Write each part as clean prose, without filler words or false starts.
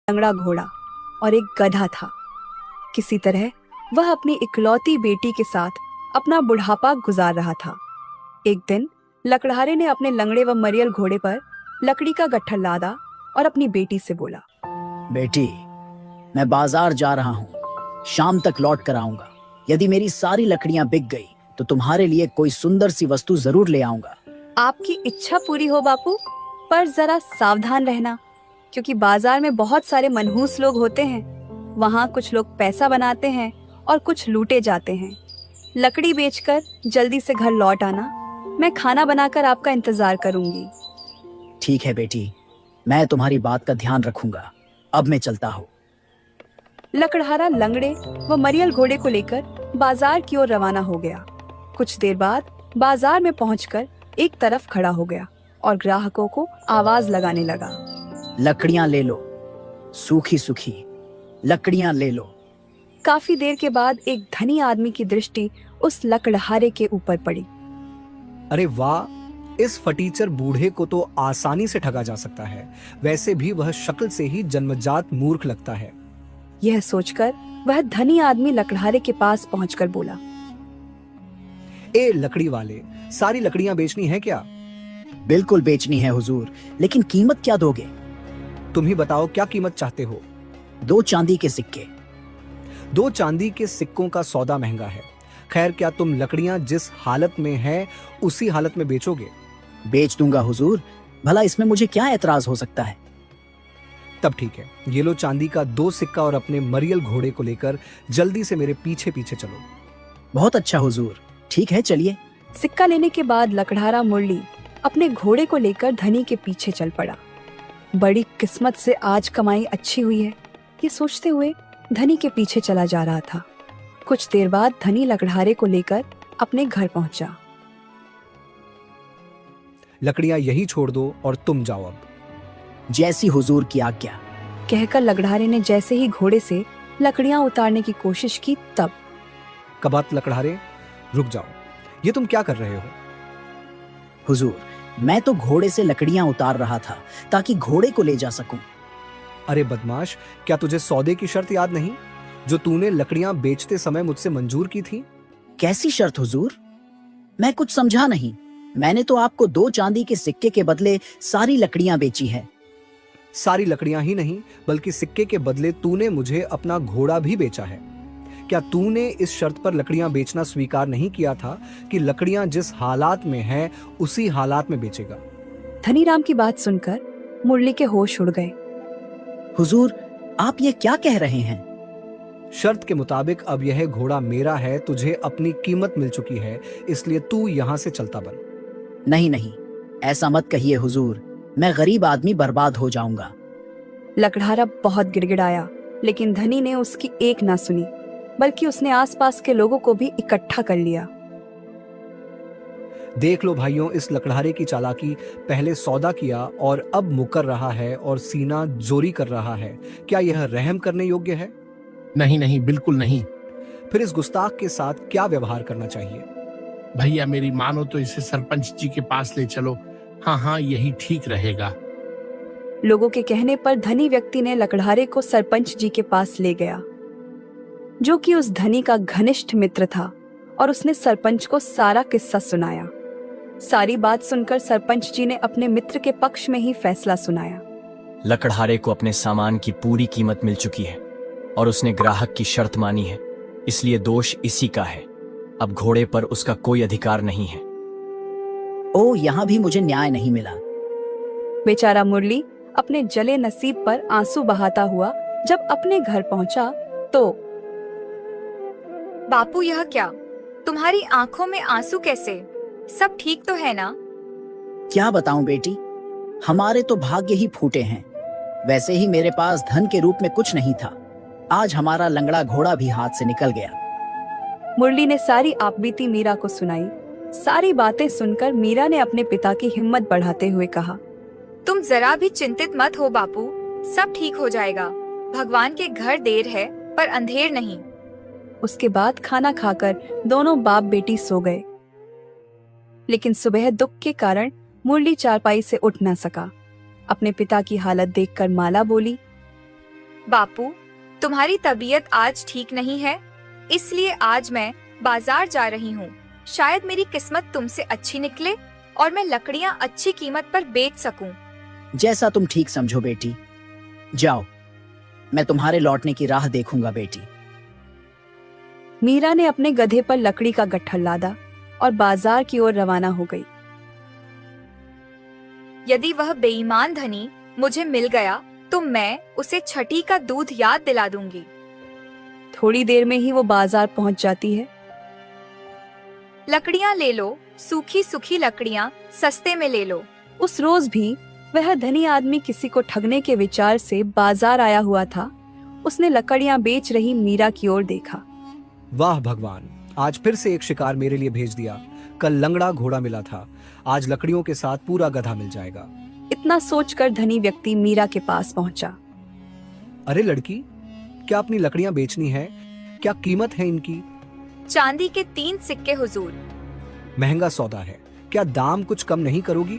लंगड़ा घोड़ा और एक गधा था। किसी तरह वह अपनी इकलौती बेटी के साथ अपना बुढ़ापा गुजार रहा था। एक दिन लकड़हारे ने अपने लंगड़े व मरियल घोड़े पर लकड़ी का गट्ठर लादा और अपनी बेटी से बोला, बेटी, मैं बाजार जा रहा हूँ, शाम तक लौट कर आऊंगा। यदि मेरी सारी लकड़ियां बिक गई तो तुम्हारे लिए कोई सुंदर सी वस्तु जरूर ले आऊंगा। आपकी इच्छा पूरी हो बापू, पर जरा सावधान रहना, क्योंकि बाजार में बहुत सारे मनहूस लोग होते हैं। वहाँ कुछ लोग पैसा बनाते हैं और कुछ लूटे जाते हैं। लकड़ी बेचकर जल्दी से घर लौट आना, मैं खाना बनाकर आपका इंतजार करूंगी। ठीक है बेटी, मैं तुम्हारी बात का ध्यान रखूंगा। अब मैं चलता हूँ। लकड़हारा लंगड़े व मरियल घोड़े को लेकर बाजार की ओर रवाना हो गया। कुछ देर बाद बाजार में पहुंचकर एक तरफ खड़ा हो गया और ग्राहकों को आवाज लगाने लगा, लकड़ियां ले लो, सूखी सूखी लकड़ियां ले लो। काफी देर के बाद एक धनी आदमी की दृष्टि उस लकड़हारे के ऊपर पड़ी। अरे वाह, इस फटीचर बूढ़े को तो आसानी से ठगा जा सकता है। वैसे भी वह शक्ल से ही जन्मजात मूर्ख लगता है। यह सोचकर वह धनी आदमी लकड़हारे के पास पहुंचकर बोला, ए लकड़ी वाले, सारी लकड़ियां बेचनी है क्या? बिल्कुल बेचनी है हुजूर, लेकिन कीमत क्या दोगे? तुम ही बताओ, क्या कीमत चाहते हो? 2 चांदी के सिक्के। 2 चांदी के सिक्कों का सौदा महंगा है। खैर, क्या तुम लकड़ियां जिस हालत में है उसी हालत में बेचोगे? बेच दूंगा हुजूर, भला इसमें मुझे क्या एतराज हो सकता है? तब ठीक है, ये लो चांदी का 2 सिक्का और अपने मरियल घोड़े को लेकर जल्दी से मेरे पीछे पीछे चलो। बहुत अच्छा हुजूर, ठीक है, चलिए। सिक्का लेने के बाद लकड़हारा मुरली अपने घोड़े को लेकर धनी के पीछे चल पड़ा। बड़ी किस्मत से आज कमाई अच्छी हुई है, ये सोचते हुए धनी के पीछे चला जा रहा था। कुछ देर बाद धनी लकड़हारे को लेकर अपने घर पहुंचा। लकड़ियां यही छोड़ दो और तुम जाओ अब। जैसी हुजूर की आज्ञा, कहकर लकड़हारे ने जैसे ही घोड़े से लकड़ियां उतारने की कोशिश की, तब कबात लकड़हारे, रुक जाओ, ये तुम क्या कर रहे हो? हुजूर, मैं तो घोड़े से लकड़ियां उतार रहा था ताकि घोड़े को ले जा सकूं। अरे बदमाश, क्या तुझे सौदे की शर्त याद नहीं जो तूने लकड़ियां बेचते समय मुझसे मंजूर की थी? कैसी शर्त हुजूर? मैं कुछ समझा नहीं। मैंने तो आपको 2 चांदी के सिक्के के बदले सारी लकड़ियां बेची है। सारी लकड़ियां ही नहीं, बल्कि सिक्के के बदले तूने मुझे अपना घोड़ा भी बेचा है। क्या तूने इस शर्त पर लकड़ियां बेचना स्वीकार नहीं किया था कि लकड़ियां जिस हालात में हैं उसी हालात में बेचेगा? धनीराम की बात सुनकर मुरली के होश उड़ गए। हुजूर, आप ये क्या कह रहे हैं? शर्त के मुताबिक अब यह घोड़ा मेरा है, तुझे अपनी कीमत मिल चुकी है, इसलिए तू यहाँ से चलता बन। नहीं नहीं, ऐसा मत कहिए हुजूर, मैं गरीब आदमी बर्बाद हो जाऊंगा। लकड़हारा बहुत गिड़गिड़ाया, लेकिन धनी ने उसकी एक ना सुनी, बल्कि उसने आसपास के लोगों को भी इकट्ठा कर लिया। देख लो भाइयों, इस लकड़हारे की चालाकी। पहले सौदा किया और अब मुकर रहा है और सीना जोरी कर रहा है। क्या यह रहम करने योग्य है? नहीं नहीं, बिल्कुल नहीं। फिर इस गुस्ताख के साथ क्या व्यवहार करना चाहिए? भैया मेरी मानो तो इसे सरपंच जी के पास ले चलो। हाँ हाँ, यही ठीक रहेगा। लोगों के कहने पर धनी व्यक्ति ने लकड़हारे को सरपंच जी के पास ले गया, जो कि उस धनी का घनिष्ठ मित्र था, और उसने सरपंच को सारा किस्सा सुनाया। सारी बात सुनकर सरपंच जी ने अपने मित्र के पक्ष में ही फैसला सुनाया। लकड़हारे को अपने सामान की पूरी कीमत मिल चुकी है और उसने ग्राहक की शर्त मानी है, इसलिए दोष इसी का है। अब घोड़े पर उसका कोई अधिकार नहीं है। ओ, यहाँ भी मुझे न्याय नहीं मिला। बेचारा मुरली अपने जले नसीब पर आंसू बहाता हुआ जब अपने घर पहुंचा तो बापू, यह क्या? तुम्हारी आंखों में आंसू कैसे? सब ठीक तो है ना? क्या बताऊं बेटी, हमारे तो भाग्य ही फूटे हैं। वैसे ही मेरे पास धन के रूप में कुछ नहीं था। आज हमारा लंगड़ा घोड़ा भी हाथ से निकल गया। मुरली ने सारी आपबीती मीरा को सुनाई। सारी बातें सुनकर मीरा ने अपने पिता की हिम्मत बढ़ाते हुए कहा, तुम जरा भी चिंतित मत हो बापू, सब ठीक हो जाएगा। भगवान के घर देर है पर अंधेर नहीं। उसके बाद खाना खाकर दोनों बाप बेटी सो गए। लेकिन सुबह दुख के कारण मुरली चारपाई से उठ न सका। अपने पिता की हालत देखकर माला बोली, बापू, तुम्हारी तबीयत आज ठीक नहीं है, इसलिए आज मैं बाजार जा रही हूँ। शायद मेरी किस्मत तुमसे अच्छी निकले और मैं लकड़ियाँ अच्छी कीमत पर बेच सकूं। जैसा तुम ठीक समझो बेटी। जाओ, मैं तुम्हारे लौटने की राह देखूंगा बेटी। मीरा ने अपने गधे पर लकड़ी का गट्ठर लादा और बाजार की ओर रवाना हो गई। यदि वह बेईमान धनी मुझे मिल गया तो मैं उसे छठी का दूध याद दिला दूंगी। थोड़ी देर में ही वो बाजार पहुंच जाती है। लकड़ियाँ ले लो, सूखी सूखी लकड़ियाँ सस्ते में ले लो। उस रोज भी वह धनी आदमी किसी को ठगने के विचार से बाजार आया हुआ था। उसने लकड़ियां बेच रही मीरा की ओर देखा। वाह भगवान, आज फिर से एक शिकार मेरे लिए भेज दिया। कल लंगड़ा घोड़ा मिला था, आज लकड़ियों के साथ पूरा गधा मिल जाएगा। इतना सोचकर धनी व्यक्ति मीरा के पास पहुंचा। अरे लड़की, क्या अपनी लकड़ियां बेचनी है? क्या कीमत है इनकी? चांदी के 3 सिक्के हुजूर। महंगा सौदा है, क्या दाम कुछ कम नहीं करोगी?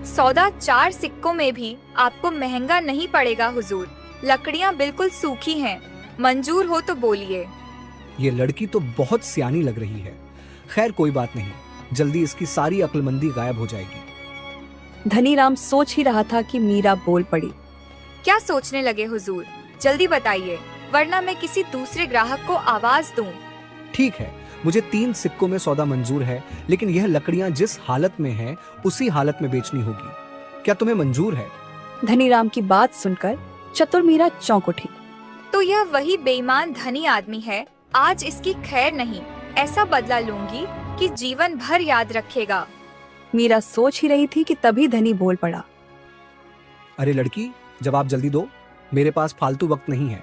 सौदा 4 सिक्कों में भी आपको महंगा नहीं पड़ेगा हुजूर। लकड़ियाँ बिल्कुल सूखी हैं, मंजूर हो तो बोलिए। ये लड़की तो बहुत सियानी लग रही है। खैर कोई बात नहीं, जल्दी इसकी सारी अक्लमंदी गायब हो जाएगी। धनीराम सोच ही रहा था कि मीरा बोल पड़ी। क्या सोचने लगे हुजूर? जल्दी बताइए, वरना मैं किसी दूसरे ग्राहक को आवाज दूं। ठीक है, मुझे 3 सिक्कों में सौदा मंजूर है, लेकिन यह लकड़ियां जिस हालत में हैं, उसी हालत में बेचनी होगी। क्या तुम्हें मंजूर है? धनीराम की बात सुनकर चतुर मीरा चौंक उठी। तो यह वही बेईमान धनी आदमी है। आज इसकी खैर नहीं, ऐसा बदला लूंगी कि जीवन भर याद रखेगा। मीरा सोच ही रही थी कि तभी धनी बोल पड़ा। अरे लड़की, जवाब जल्दी दो, मेरे पास फालतू वक्त नहीं है।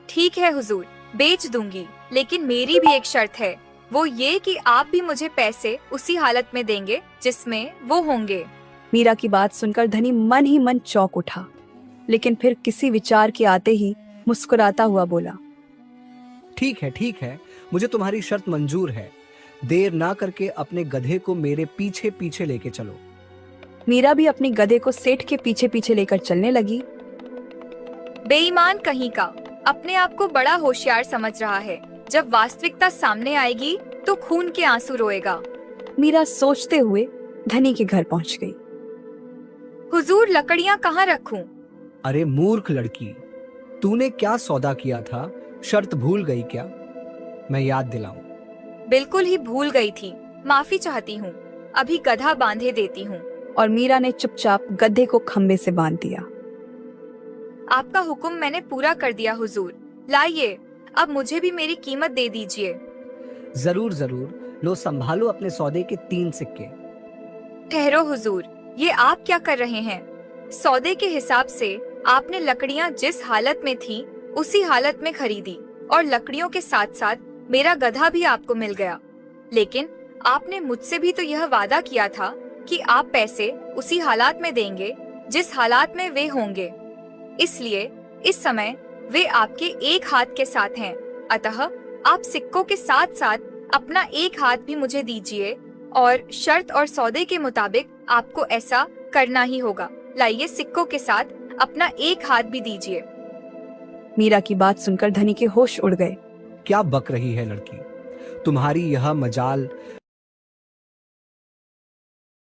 ठीक है हुजूर, बेच दूंगी, लेकिन मेरी भी एक शर्त है। वो ये कि आप भी मुझे पैसे उसी हालत में देंगे जिसमें वो होंगे। मीरा की बात सुनकर धनी मन ही मन चौंक उठा, लेकिन फिर किसी विचार के आते ही मुस्कुराता हुआ बोला। ठीक है, मुझे तुम्हारी शर्त मंजूर है। देर ना करके अपने गधे को मेरे पीछे पीछे लेके चलो। मीरा भी अपनी गधे को सेठ के पीछे पीछे लेकर चलने लगी। बेईमान कहीं का, अपने आप को बड़ा होशियार समझ रहा है। जब वास्तविकता सामने आएगी तो खून के आंसू रोएगा। मीरा सोचते हुए धनी के घर पहुंच गई। हुजूर, लकड़ियाँ कहाँ रखूं? अरे मूर्ख लड़की, तूने क्या सौदा किया था? शर्त भूल गई क्या? मैं याद दिलाऊं। बिल्कुल ही भूल गई थी, माफी चाहती हूँ। अभी गधा बांधे देती हूँ। और मीरा ने चुपचाप गधे को खंबे से बांध दिया। आपका हुक्म मैंने पूरा कर दिया हुजूर। लाइए, अब मुझे भी मेरी कीमत दे दीजिए। जरूर जरूर, लो संभालो अपने सौदे के 3 सिक्के। ठहरो हुजूर, ये आप क्या कर रहे हैं? सौदे के हिसाब से आपने लकड़ियाँ जिस हालत में थी उसी हालत में खरीदी और लकड़ियों के साथ साथ मेरा गधा भी आपको मिल गया। लेकिन आपने मुझसे भी तो यह वादा किया था कि आप पैसे उसी हालात में देंगे जिस हालात में वे होंगे। इसलिए इस समय वे आपके एक हाथ के साथ हैं, अतः आप सिक्कों के साथ साथ अपना एक हाथ भी मुझे दीजिए और शर्त और सौदे के मुताबिक आपको ऐसा करना ही होगा। लाइए, सिक्कों के साथ अपना एक हाथ भी दीजिए। मीरा की बात सुनकर धनी के होश उड़ गए। क्या बक रही है लड़की? तुम्हारी यह मजाल